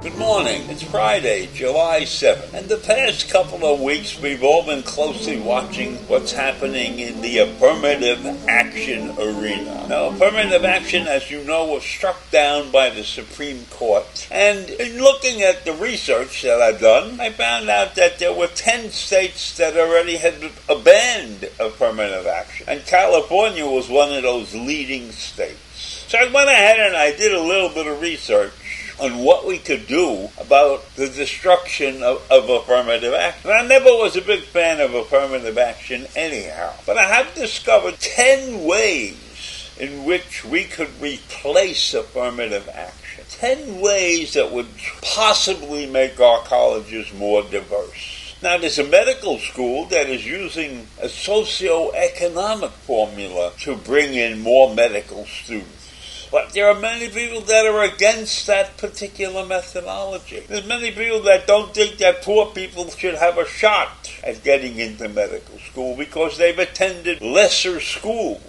Good morning. It's Friday, July 7th, and the past couple of weeks we've all been closely watching what's happening in the affirmative action arena. Now, affirmative action, as you know, was struck down by the Supreme Court, and in looking at the research that I've done, I found out that there were 10 states that already had banned affirmative action, and California was one of those leading states. So I went ahead and I did a little bit of research on what we could do about the destruction of affirmative action. And I never was a big fan of affirmative action anyhow, but I have discovered 10 ways in which we could replace affirmative action. 10 ways that would possibly make our colleges more diverse. Now, there's a medical school that is using a socioeconomic formula to bring in more medical students. But there are many people that are against that particular methodology. There's many people that don't think that poor people should have a shot at getting into medical school because they've attended lesser schools,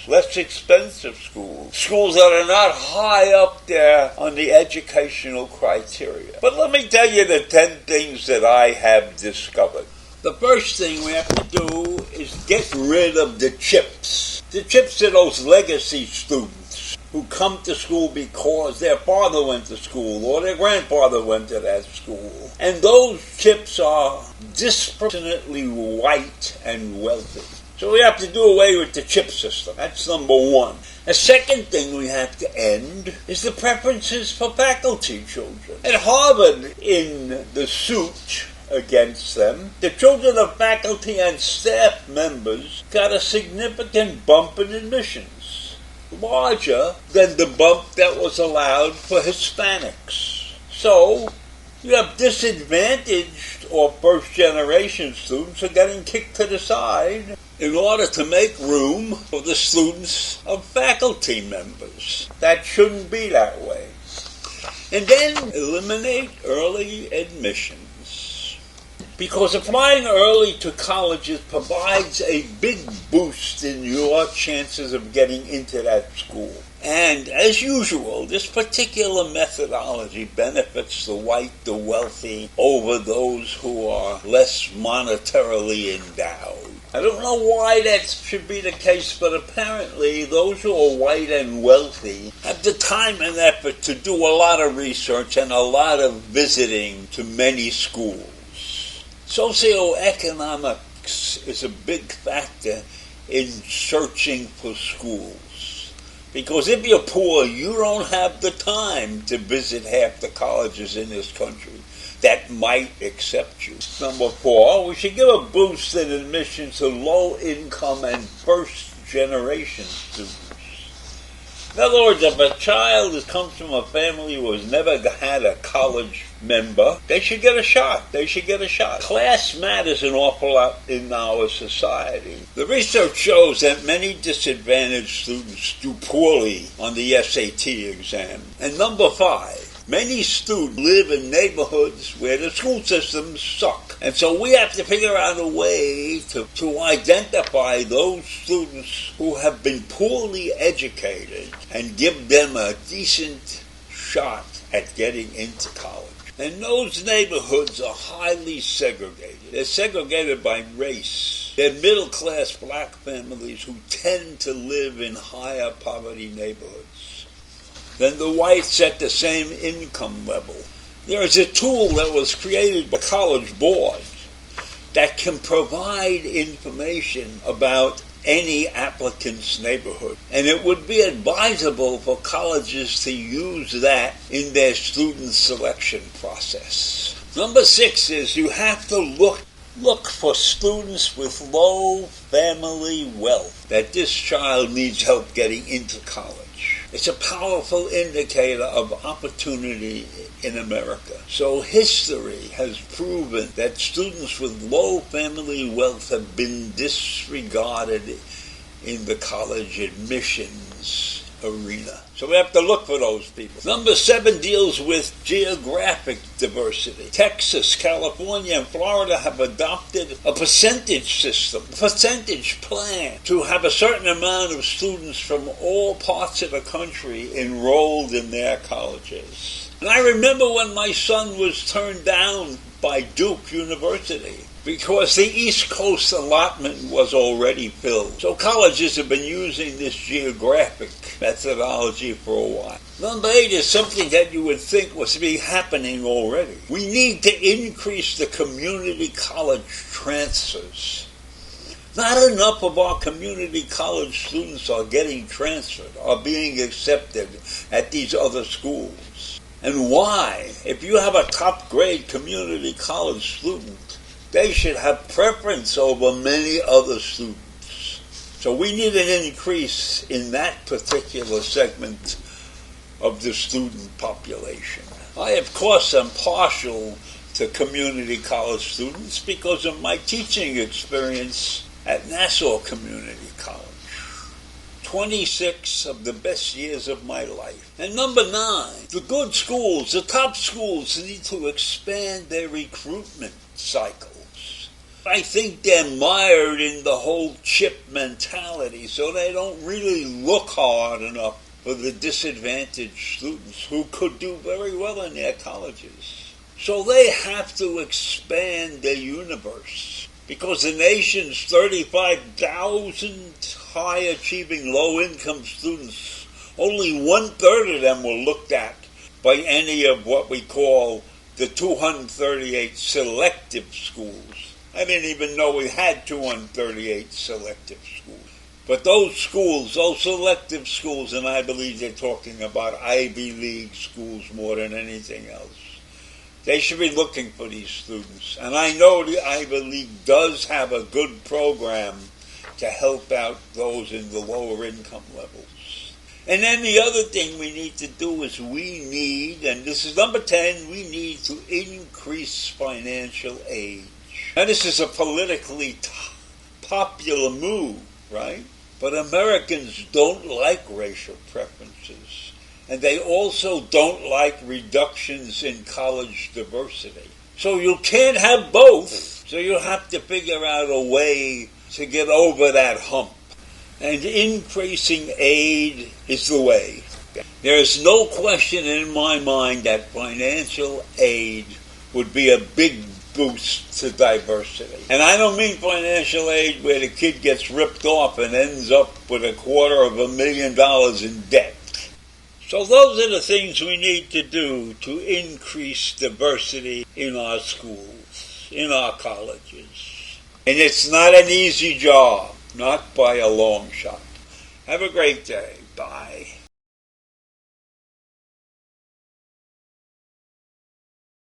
less expensive schools, schools that are not high up there on the educational criteria. But let me tell you the 10 things that I have discovered. The first thing we have to do is get rid of the chips. The chips are those legacy students who come to school because their father went to school or their grandfather went to that school. And those chips are disproportionately white and wealthy. So we have to do away with the chip system. That's number one. The second thing we have to end is the preferences for faculty children. At Harvard, in the suit against them, the children of faculty and staff members got a significant bump in admissions, larger than the bump that was allowed for Hispanics. So, you have disadvantaged or first-generation students who are getting kicked to the side in order to make room for the students of faculty members. That shouldn't be that way. And then eliminate early admissions. Because applying early to colleges provides a big boost in your chances of getting into that school. And as usual, this particular methodology benefits the white, the wealthy, over those who are less monetarily endowed. I don't know why that should be the case, but apparently those who are white and wealthy have the time and effort to do a lot of research and a lot of visiting to many schools. Socioeconomics is a big factor in searching for schools. Because if you're poor, you don't have the time to visit half the colleges in this country that might accept you. Number 4, we should give a boost in admission to low-income and first-generation students. In other words, if a child comes from a family who has never had a college member, they should get a shot. They should get a shot. Class matters an awful lot in our society. The research shows that many disadvantaged students do poorly on the SAT exam. And number 5, many students live in neighborhoods where the school systems suck. And so we have to figure out a way to identify those students who have been poorly educated and give them a decent shot at getting into college. And those neighborhoods are highly segregated. They're segregated by race. They're middle-class black families who tend to live in higher poverty neighborhoods than the whites at the same income level. There is a tool that was created by the College Board that can provide information about any applicant's neighborhood. And it would be advisable for colleges to use that in their student selection process. Number 6 is you have to look for students with low family wealth, that this child needs help getting into college. It's a powerful indicator of opportunity in America. So history has proven that students with low family wealth have been disregarded in the college admissions arena. So we have to look for those people. Number 7 deals with geographic diversity. Texas, California, and Florida have adopted a percentage system, a percentage plan, to have a certain amount of students from all parts of the country enrolled in their colleges. And I remember when my son was turned down by Duke University because the East Coast allotment was already filled. So colleges have been using this geographic methodology for a while. Number 8 is something that you would think was be happening already. We need to increase the community college transfers. Not enough of our community college students are getting transferred, are being accepted at these other schools. And why? If you have a top grade community college student, they should have preference over many other students. So we need an increase in that particular segment of the student population. I, of course, am partial to community college students because of my teaching experience at Nassau Community College. 26 of the best years of my life. And number 9, the good schools, the top schools need to expand their recruitment cycles. I think they're mired in the whole chip mentality, so they don't really look hard enough for the disadvantaged students who could do very well in their colleges. So they have to expand their universe, because the nation's 35,000 high-achieving low-income students, only 1/3 of them were looked at by any of what we call the 238 selective schools. I didn't even know we had 238 selective schools. But those schools, those selective schools, and I believe they're talking about Ivy League schools more than anything else, they should be looking for these students. And I know the Ivy League does have a good program to help out those in the lower income levels. And then the other thing we need to do is we need, and this is number 10, we need to increase financial aid. Now this is a politically popular move, right? But Americans don't like racial preferences. And they also don't like reductions in college diversity. So you can't have both. So you'll have to figure out a way to get over that hump. And increasing aid is the way. There is no question in my mind that financial aid would be a big boost to diversity. And I don't mean financial aid where the kid gets ripped off and ends up with $250,000 in debt. So those are the things we need to do to increase diversity in our schools, in our colleges. And it's not an easy job, not by a long shot. Have a great day. Bye.